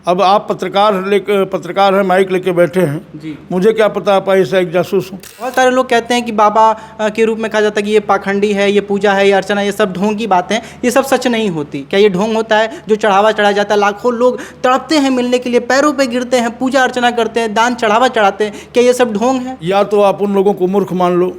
अब आप पत्रकार हैं, माइक लेके बैठे हैं जी। मुझे क्या पता आप ऐसा एक जासूस हो। बहुत सारे लोग कहते हैं कि बाबा के रूप में कहा जाता है कि ये पाखंडी है, ये पूजा है, ये अर्चना, ये सब ढोंग की बातें हैं। ये सब सच नहीं होती। क्या ये ढोंग होता है? जो चढ़ावा चढ़ाया जाता है, लाखों लोग तड़पते हैं मिलने के लिए, पैरों पे गिरते हैं, पूजा अर्चना करते हैं, दान चढ़ावा चढ़ाते हैं, क्या ये सब ढोंग है? या तो आप उन लोगों को मूर्ख मान लो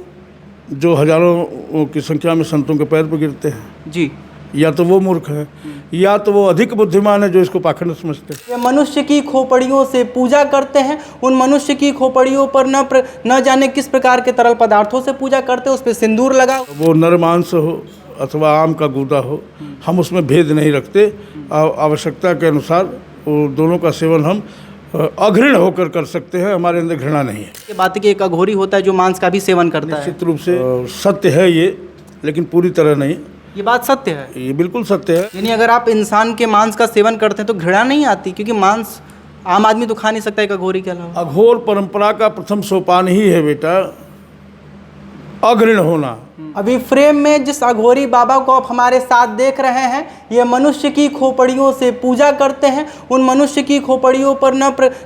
जो हजारों की संख्या में संतों के पैर पर गिरते हैं, जी। या तो वो मूर्ख है, या तो वो अधिक बुद्धिमान है जो इसको पाखंड समझते हैं। ये मनुष्य की खोपड़ियों से पूजा करते हैं। उन मनुष्य की खोपड़ियों पर न जाने किस प्रकार के तरल पदार्थों से पूजा करते हैं। उस पर सिंदूर लगा, वो नर मांस हो अथवा आम का गूदा हो, हम उसमें भेद नहीं रखते। आवश्यकता के अनुसार वो दोनों का सेवन हम अघृण होकर कर सकते हैं। हमारे अंदर घृणा नहीं है। ये बात है कि एक अघोरी होता है जो मांस का भी सेवन करता है। निश्चित रूप से सत्य है ये, लेकिन पूरी तरह नहीं। ये बात सत्य है। ये बिल्कुल सत्य है। यानी अगर आप इंसान के मांस का सेवन करते हैं तो घृणा नहीं आती, क्योंकि मांस आम आदमी तो खा नहीं सकता एक अघोरी के अलावा। अघोर परंपरा का प्रथम सोपान ही है बेटा अघृण होना। अभी फ्रेम में जिस अघोरी बाबा को आप हमारे साथ देख रहे हैं, ये मनुष्य की खोपड़ियों से पूजा करते हैं। उन मनुष्य की खोपड़ियों पर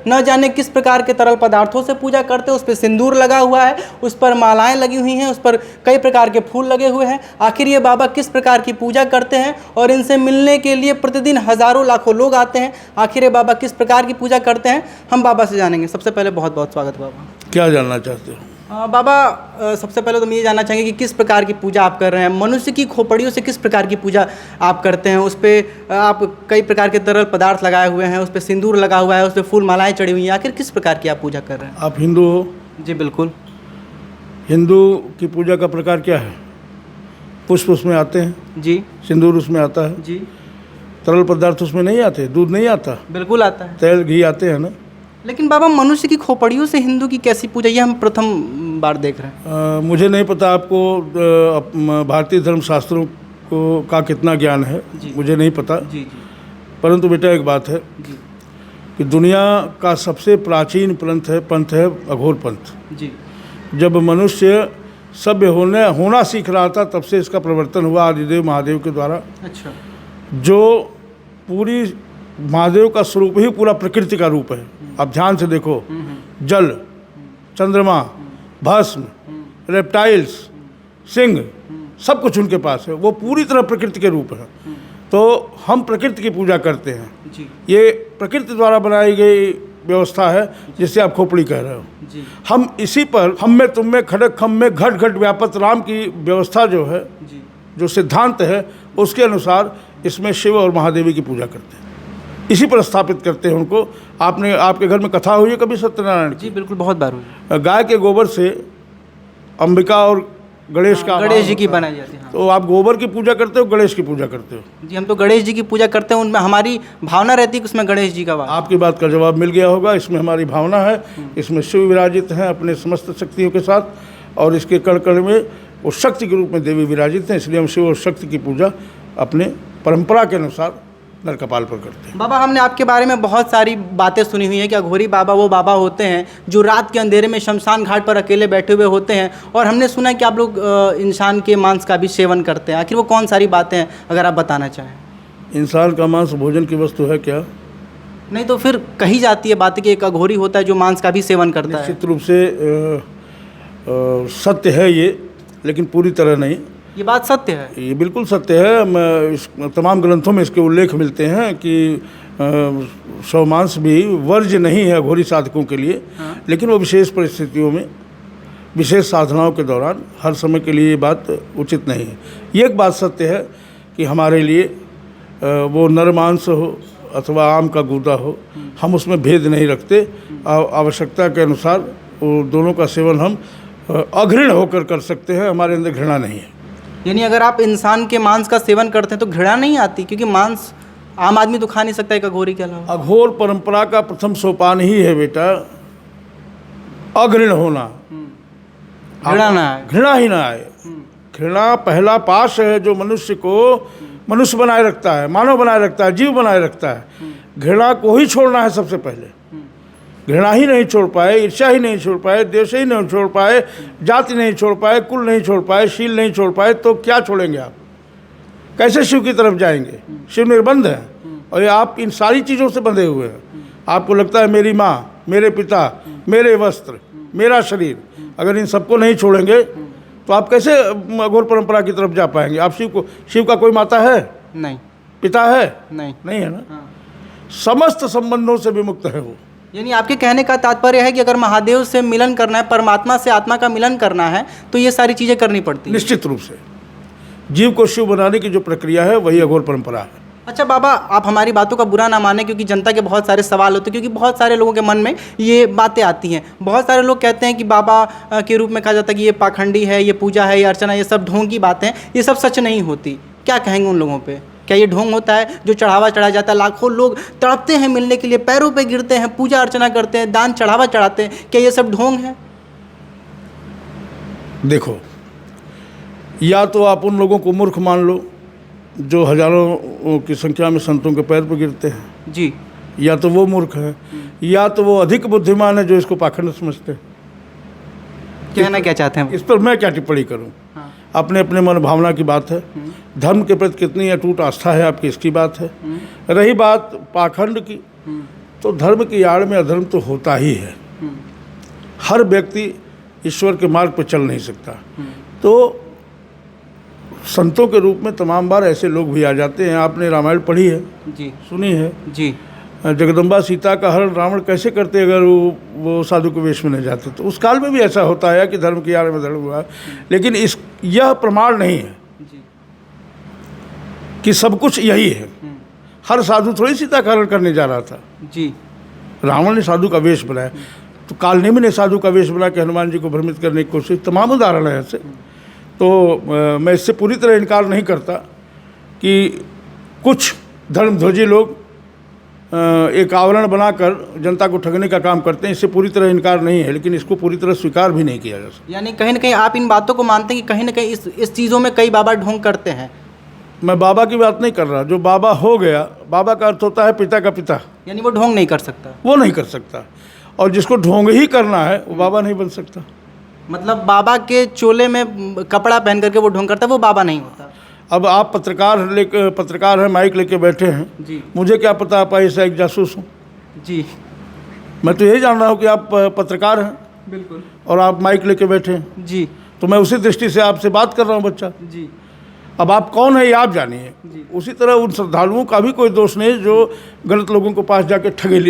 न जाने किस प्रकार के तरल पदार्थों से पूजा करते हैं। उस पर सिंदूर लगा हुआ है, उस पर मालाएं लगी हुई हैं, उस पर कई प्रकार के फूल लगे हुए हैं। आखिर ये बाबा किस प्रकार की पूजा करते हैं और इनसे मिलने के लिए प्रतिदिन हजारों लाखों लोग आते हैं। आखिर ये बाबा किस प्रकार की पूजा करते हैं, हम बाबा से जानेंगे। सबसे पहले बहुत बहुत स्वागत बाबा। क्या जानना चाहते हो? बाबा, सबसे पहले तो हम ये जानना चाहेंगे कि किस प्रकार की पूजा आप कर रहे हैं। मनुष्य की खोपड़ियों से किस प्रकार की पूजा आप करते हैं। उस पर आप कई प्रकार के तरल पदार्थ लगाए हुए हैं, उस पर सिंदूर लगा हुआ है, उस पर फूल मालाएं चढ़ी हुई हैं। आखिर किस प्रकार की आप पूजा कर रहे हैं? आप हिंदू हो? जी बिल्कुल। हिंदू की पूजा का प्रकार क्या है? पुष्प उसमें आते हैं, जी। सिंदूर उसमें आता है, जी तरल पदार्थ उसमें नहीं आते, दूध नहीं आता, बिल्कुल आता है। तेल घी आते हैं ना। लेकिन बाबा, मनुष्य की खोपड़ियों से हिंदू की कैसी पूजा, ये हम प्रथम बार देख रहे हैं। मुझे नहीं पता आपको भारतीय धर्मशास्त्रों को का कितना ज्ञान है, मुझे नहीं पता। जी जी। परंतु बेटा एक बात है जी कि दुनिया का सबसे प्राचीन पंथ है अघोर पंथ। जी। जब मनुष्य सभ्य होना सीख रहा था, तब से इसका प्रवर्तन हुआ आदिदेव महादेव के द्वारा। अच्छा। जो पूरी महादेव का स्वरूप ही पूरा प्रकृति का रूप है। आप ध्यान से देखो, जल, चंद्रमा, भस्म, रेप्टाइल्स, सिंह, सब कुछ उनके पास है। वो पूरी तरह प्रकृति के रूप है। तो हम प्रकृति की पूजा करते हैं। जी। ये प्रकृति द्वारा बनाई गई व्यवस्था है जिसे आप खोपड़ी कह रहे हो। जी। हम इसी पर हम में तुम में खड़क खम में घट घट व्यापत राम की व्यवस्था जो है, जी। जो सिद्धांत है, उसके अनुसार इसमें शिव और महादेवी की पूजा करते हैं। इसी पर स्थापित करते हैं उनको। आपके घर में कथा हुई है कभी सत्यनारायण की? जी बिल्कुल, बहुत बार हुई। गाय के गोबर से अंबिका और गणेश का गणेश जी की बनाई जाती है। तो आप गोबर की पूजा करते हो, गणेश की पूजा करते हो? जी, हम तो गणेश जी की पूजा करते हैं। उनमें हमारी भावना रहती है कि उसमें गणेश जी का वास। आपकी बात का जवाब मिल गया होगा। इसमें हमारी भावना है, इसमें शिव विराजित हैं अपने समस्त शक्तियों के साथ, और इसके कण कण में वो शक्ति के रूप में देवी विराजित हैं। इसलिए हम शिव और शक्ति की पूजा अपने परंपरा के अनुसार नर कपाल पर करते हैं। बाबा, हमने आपके बारे में बहुत सारी बातें सुनी हुई हैं कि अघोरी बाबा वो बाबा होते हैं जो रात के अंधेरे में शमशान घाट पर अकेले बैठे हुए होते हैं, और हमने सुना है कि आप लोग इंसान के मांस का भी सेवन करते हैं। आखिर वो कौन सारी बातें हैं, अगर आप बताना चाहें? इंसान का मांस भोजन की वस्तु है क्या? नहीं तो फिर कही जाती है बात कि एक अघोरी होता है जो मांस का भी सेवन करता है। निश्चित रूप से सत्य है ये, लेकिन पूरी तरह नहीं। ये बात सत्य है। ये बिल्कुल सत्य है। तमाम ग्रंथों में इसके उल्लेख मिलते हैं कि शवमांस भी वर्ज्य नहीं है अघोरी साधकों के लिए। हाँ। लेकिन वो विशेष परिस्थितियों में, विशेष साधनाओं के दौरान, हर समय के लिए ये बात उचित नहीं है। ये एक बात सत्य है कि हमारे लिए वो नर मांस हो अथवा आम का गूदा हो, हम उसमें भेद नहीं रखते। आवश्यकता के अनुसार वो दोनों का सेवन हम अघृण होकर कर सकते हैं। हमारे अंदर घृणा नहीं है। यानी अगर आप इंसान के मांस का सेवन करते हैं तो घृणा नहीं आती, क्योंकि मांस आम आदमी तो खा नहीं सकता एक अघोरी के अलावा। अघोर परंपरा का प्रथम सोपान ही है बेटा अघृण होना। घृणा ना आए। घृणा ही ना आए। घृणा पहला पाश है जो मनुष्य को मनुष्य बनाए रखता है, मानव बनाए रखता है, जीव बनाए रखता है। घृणा को ही छोड़ना है सबसे पहले। घृणा ही नहीं छोड़ पाए, ईर्ष्या ही नहीं छोड़ पाए, द्वेष ही नहीं छोड़ पाए, जाति नहीं छोड़ पाए, कुल नहीं छोड़ पाए, शील नहीं छोड़ पाए, तो क्या छोड़ेंगे आप? कैसे शिव की तरफ जाएंगे? शिव निर्बंध है, और ये आप इन सारी चीज़ों से बंधे हुए हैं। आपको लगता है मेरी माँ, मेरे पिता, मेरे वस्त्र, मेरा शरीर, अगर इन सबको नहीं छोड़ेंगे तो आप कैसे अघोर परंपरा की तरफ जा पाएंगे? आप शिव का कोई माता है? नहीं। पिता है? नहीं है ना। समस्त संबंधों से विमुक्त है वो। यानी आपके कहने का तात्पर्य है कि अगर महादेव से मिलन करना है, परमात्मा से आत्मा का मिलन करना है, तो ये सारी चीज़ें करनी पड़ती हैं। निश्चित रूप से जीव को शिव बनाने की जो प्रक्रिया है वही अघोर परंपरा है। अच्छा बाबा, आप हमारी बातों का बुरा ना माने, क्योंकि जनता के बहुत सारे सवाल होते हैं, क्योंकि बहुत सारे लोगों के मन में ये बातें आती हैं। बहुत सारे लोग कहते हैं कि बाबा के रूप में कहा जाता है कि ये पाखंडी है, ये पूजा है, ये अर्चना, ये सब ढोंग की बातें हैं, ये सब सच नहीं होती। क्या कहेंगे उन लोगों पे? क्या ये ढोंग होता है जो चढ़ावा चढ़ाया जाता है? लाखों लोग तड़पते हैं मिलने के लिए, पैरों पे गिरते हैं, पूजा अर्चना करते हैं, दान चढ़ावा चढ़ाते हैं, क्या ये सब ढोंग है? देखो, या तो आप उन लोगों को मूर्ख मान लो जो हजारों की संख्या में संतों के पैर पर गिरते हैं जी, या तो वो मूर्ख है, या तो वो अधिक बुद्धिमान है जो इसको पाखंड समझते हैं। कहना क्या चाहते हैं? इस पर मैं क्या टिप्पणी करूं? हाँ। अपने अपने मन भावना की बात है। धर्म के प्रति कितनी अटूट आस्था है आपकी, इसकी बात है। रही बात पाखंड की, तो धर्म की आड़ में अधर्म तो होता ही है। हर व्यक्ति ईश्वर के मार्ग पर चल नहीं सकता। तो संतों के रूप में तमाम बार ऐसे लोग भी आ जाते हैं। आपने रामायण पढ़ी है जी, सुनी है जी। जगदम्बा सीता का हरण रावण कैसे करते अगर वो साधु के वेश में नहीं जाते? तो उस काल में भी ऐसा होता है कि धर्म की आड़ में धर्म हुआ। लेकिन यह प्रमाण नहीं है जी, कि सब कुछ यही है। हर साधु थोड़ी सीता का हरण करने जा रहा था। जी। रावण ने साधु का वेश बनाया, तो कालनेमी ने साधु का वेश बना के हनुमान जी को भ्रमित करने की कोशिश। तमाम उदाहरण है ऐसे। तो मैं इससे पूरी तरह इनकार नहीं करता कि कुछ धर्मध्वजी लोग एक आवरण बनाकर जनता को ठगने का काम करते हैं। इससे पूरी तरह इनकार नहीं है, लेकिन इसको पूरी तरह स्वीकार भी नहीं किया जा सकता। यानी कहीं ना कहीं आप इन बातों को मानते हैं कि कहीं ना कहीं इस चीज़ों में कई बाबा ढोंग करते हैं? मैं बाबा की बात नहीं कर रहा। जो बाबा हो गया, बाबा का अर्थ होता है पिता का पिता, यानी वो ढोंग नहीं कर सकता। वो नहीं कर सकता। और जिसको ढोंग ही करना है वो बाबा नहीं बन सकता। मतलब बाबा के चोले में कपड़ा पहन करके वो ढोंग करता है, वो बाबा नहीं होता। अब आप पत्रकार हैं, माइक लेके बैठे हैं जी, मुझे क्या पता आप ऐसा एक जासूस हो? जी, मैं तो यही जान रहा हूँ कि आप पत्रकार हैं बिल्कुल और आप माइक लेके बैठे हैं। जी, तो मैं उसी दृष्टि से आपसे बात कर रहा हूँ बच्चा। जी, अब आप कौन है ये आप जानिए। उसी तरह उन श्रद्धालुओं का भी कोई दोष नहीं जो गलत लोगों के पास जाके ठगे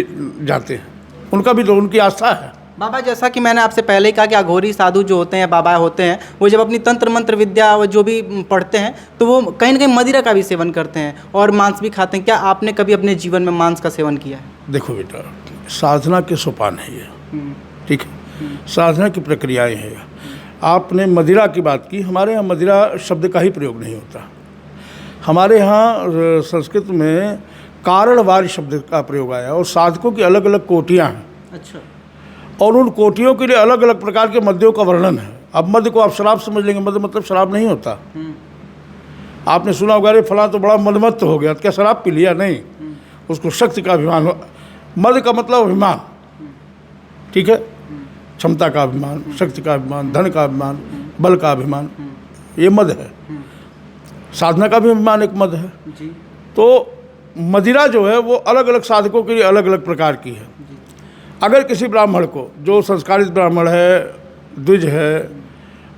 जाते हैं। उनका भी तो उनकी आस्था है। बाबा, जैसा कि मैंने आपसे पहले ही कहा कि अघोरी साधु जो होते हैं, बाबा होते हैं, वो जब अपनी तंत्र मंत्र विद्या वो जो भी पढ़ते हैं तो वो कहीं ना कहीं मदिरा का भी सेवन करते हैं और मांस भी खाते हैं। क्या आपने कभी अपने जीवन में मांस का सेवन किया है? देखो बेटा, साधना के सोपान है ये, ठीक है, साधना की प्रक्रियाएं हैं। आपने मदिरा की बात की। हमारे यहाँ मदिरा शब्द का ही प्रयोग नहीं होता। हमारे यहाँ संस्कृत में कारणवार शब्द का प्रयोग आया और साधकों की अलग अलग कोटियाँ हैं। अच्छा। और उन कोटियों के लिए अलग अलग प्रकार के मद्यों का वर्णन है। अब मद्य को आप शराब समझ लेंगे, मद्य मतलब शराब नहीं होता। आपने सुना होगा रे फला तो बड़ा मदमत्त हो गया, क्या शराब पी लिया? नहीं, उसको शक्ति का अभिमान हो। मद का मतलब अभिमान, ठीक है, क्षमता का अभिमान, शक्ति का अभिमान, धन का अभिमान, बल का अभिमान, ये मद है। साधना का भी अभिमान एक मद है। जी। तो मदिरा जो है वो अलग अलग साधकों के लिए अलग अलग प्रकार की है। अगर किसी ब्राह्मण को, जो संस्कारित ब्राह्मण है, द्विज है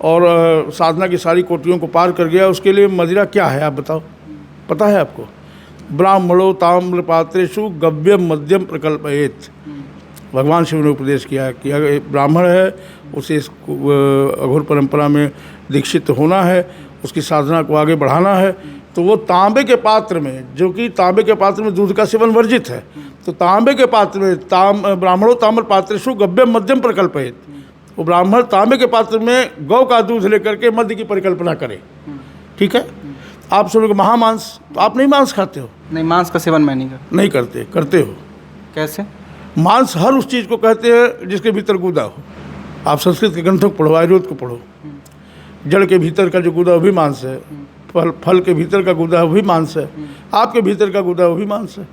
और साधना की सारी कोटियों को पार कर गया, उसके लिए मदिरा क्या है आप बताओ? पता है आपको? ब्राह्मणों ताम्र पात्रेषु गव्यम मध्यम प्रकल्पयेत। भगवान शिव ने उपदेश किया कि अगर ब्राह्मण है उसे इस अघोर परंपरा में दीक्षित होना है, उसकी साधना को आगे बढ़ाना है, तो वो तांबे के पात्र में, जो कि तांबे के पात्र में दूध का सेवन वर्जित है, तो तांबे के पात्र में ब्राह्मणों ताम्र पात्रेषु गव्यम मध्यम प्रकल्पयेत। वो ब्राह्मण तांबे के पात्र में गौ का दूध लेकर के मध्य की परिकल्पना करे। ठीक है। आप सुनोगे महामांस, तो आप नहीं मांस खाते हो? नहीं, मांस का सेवन मैं नहीं करते। करते हो। कैसे? मांस हर उस चीज़ को कहते हैं जिसके भीतर गुदा हो। आप संस्कृत के ग्रंथों को पढ़ो, आयुर्वेद को पढ़ो। जड़ के भीतर का जो गुदा वो भी मांस है, फल के भीतर का गुदा वो भी मांस है, आपके भीतर का गुदा वो भी मांस है।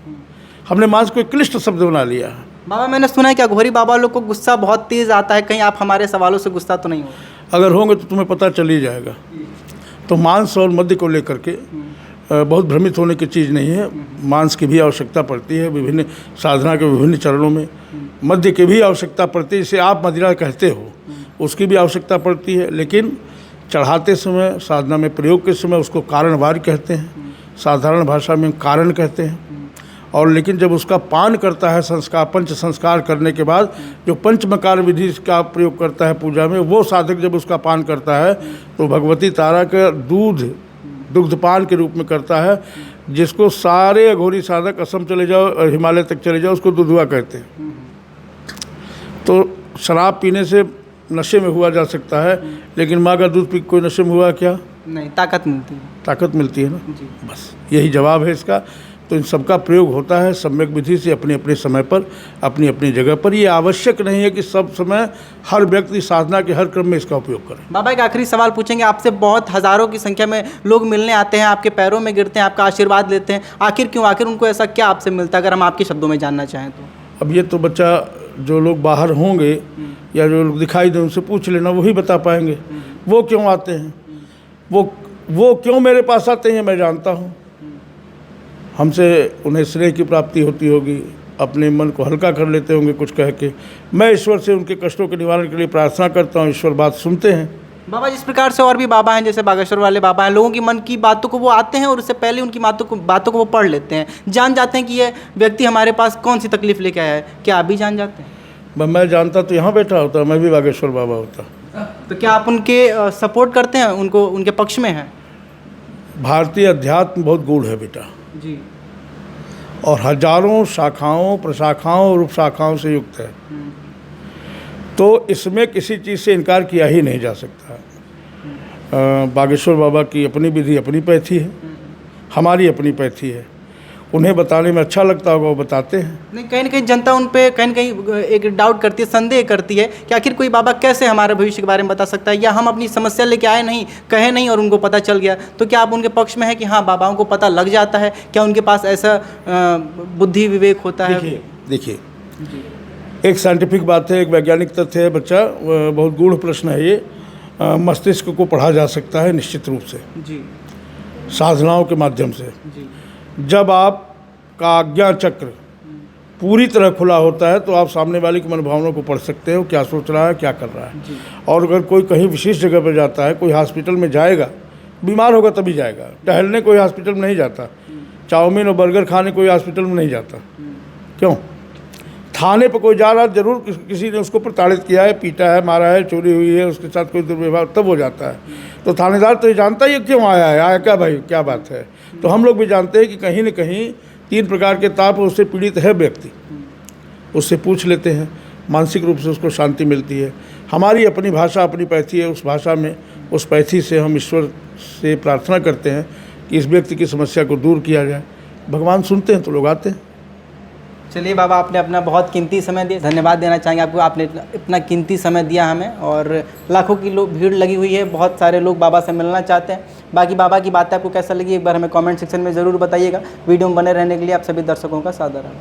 हमने मांस को एक क्लिष्ट शब्द बना लिया है। बाबा, मैंने सुना है कि अघोरी बाबा लोग को गुस्सा बहुत तेज़ आता है, कहीं आप हमारे सवालों से गुस्सा तो नहीं हो? अगर होंगे तो तुम्हें पता चल ही जाएगा। तो मांस और मद्य को लेकर के बहुत भ्रमित होने की चीज़ नहीं है। मांस की भी आवश्यकता पड़ती है विभिन्न साधना के विभिन्न चरणों में, मद्य की भी आवश्यकता पड़ती है, इसे आप मदिरा कहते हो, उसकी भी आवश्यकता पड़ती है। लेकिन चढ़ाते समय, साधना में प्रयोग के समय उसको कारणवार कहते हैं, साधारण भाषा में कारण कहते हैं। और लेकिन जब उसका पान करता है संस्कार, पंच संस्कार करने के बाद जो पंचमकार विधि का प्रयोग करता है पूजा में, वो साधक जब उसका पान करता है तो भगवती तारा का दुग्धपान के रूप में करता है, जिसको सारे अघोरी साधक असम चले जाओ और हिमालय तक चले जाओ उसको दुधुआ कहते हैं। तो शराब पीने से नशे में हुआ जा सकता है, लेकिन माँ का दूध पी कोई नशे में हुआ क्या? नहीं, ताकत मिलती है। ताकत मिलती है ना जी। बस यही जवाब है इसका। तो इन सबका प्रयोग होता है सम्यक विधि से, अपने अपने समय पर, अपनी अपनी जगह पर। ये आवश्यक नहीं है कि सब समय हर व्यक्ति साधना के हर क्रम में इसका उपयोग करे। बाबा एक आखिरी सवाल पूछेंगे आपसे। बहुत हज़ारों की संख्या में लोग मिलने आते हैं, आपके पैरों में गिरते हैं, आपका आशीर्वाद लेते हैं, आखिर क्यों? आखिर उनको ऐसा क्या आपसे मिलता है, अगर हम आपके शब्दों में जानना चाहें तो? अब ये तो बच्चा, जो लोग बाहर होंगे या जो लोग दिखाई दें उनसे पूछ लेना, वही बता पाएंगे वो क्यों आते हैं, वो क्यों मेरे पास आते हैं। मैं जानता हूँ, हमसे उन्हें स्नेह की प्राप्ति होती होगी, अपने मन को हल्का कर लेते होंगे कुछ कह के। मैं ईश्वर से उनके कष्टों के निवारण के लिए प्रार्थना करता हूँ, ईश्वर बात सुनते हैं। बाबा जिस प्रकार से और भी बाबा हैं, जैसे बागेश्वर वाले बाबा हैं, लोगों की मन की बातों को वो आते हैं और उससे पहले उनकी बातों को वो पढ़ लेते हैं, जान जाते हैं कि ये व्यक्ति हमारे पास कौन सी तकलीफ लेके आया है। क्या आप भी जान जाते हैं? मैं जानता तो यहाँ बैठा होता, मैं भी बागेश्वर बाबा होता। तो क्या आप उनके सपोर्ट करते हैं, उनको उनके पक्ष में हैं? भारतीय अध्यात्म बहुत गूढ़ है बेटा जी। और हजारों शाखाओं, प्रशाखाओं और उपशाखाओं से युक्त है। तो इसमें किसी चीज़ से इनकार किया ही नहीं जा सकता। बागेश्वर बाबा की अपनी विधि, अपनी पैथी है, हमारी अपनी पैथी है। उन्हें बताने में अच्छा लगता होगा, वो बताते हैं। नहीं, कहीं ना कहीं जनता उन पे कहीं ना कहीं एक डाउट करती है, संदेह करती है कि आखिर कोई बाबा कैसे हमारे भविष्य के बारे में बता सकता है, या हम अपनी समस्या लेके आए नहीं, कहे नहीं और उनको पता चल गया। तो क्या आप उनके पक्ष में है कि हाँ बाबाओं को पता लग जाता है? क्या उनके पास ऐसा बुद्धि विवेक होता है? देखिए एक साइंटिफिक बात है, एक वैज्ञानिक तथ्य है बच्चा, बहुत गूढ़ प्रश्न है ये। मस्तिष्क को पढ़ा जा सकता है निश्चित रूप से जी, साधनाओं के माध्यम से। जी। जब आपका आज्ञा चक्र पूरी तरह खुला होता है तो आप सामने वाले की मनोभावनाओं को पढ़ सकते हो, क्या सोच रहा है, क्या कर रहा है। और अगर कोई कहीं विशेष जगह पर जाता है, कोई हॉस्पिटल में जाएगा, बीमार होगा तभी जाएगा, टहलने कोई हॉस्पिटल में नहीं जाता, चाउमीन और बर्गर खाने कोई हॉस्पिटल में नहीं जाता। क्यों? थाने पर कोई जा रहा है, जरूर किसी ने उसको प्रताड़ित किया है, पीटा है, मारा है, चोरी हुई है, उसके साथ कोई दुर्व्यवहार, तब वो जाता है। तो थानेदार तो ये जानता ही क्यों आया है, आया क्या भाई, क्या बात है। तो हम लोग भी जानते हैं कि कहीं न कहीं 3 प्रकार के ताप उससे पीड़ित है व्यक्ति, उससे पूछ लेते हैं, मानसिक रूप से उसको शांति मिलती है। हमारी अपनी भाषा, अपनी पैथी है, उस भाषा में, उस पैथी से हम ईश्वर से प्रार्थना करते हैं कि इस व्यक्ति की समस्या को दूर किया जाए। भगवान सुनते हैं तो लोग आते हैं। चलिए बाबा, आपने अपना बहुत कीमती समय दिया, धन्यवाद देना चाहेंगे आपको। आपने इतना कीमती समय दिया हमें, और लाखों की भीड़ लगी हुई है, बहुत सारे लोग बाबा से मिलना चाहते हैं। बाकी बाबा की बातें आपको कैसा लगी एक बार हमें कमेंट सेक्शन में ज़रूर बताइएगा। वीडियो में बने रहने के लिए आप सभी दर्शकों का सादर है।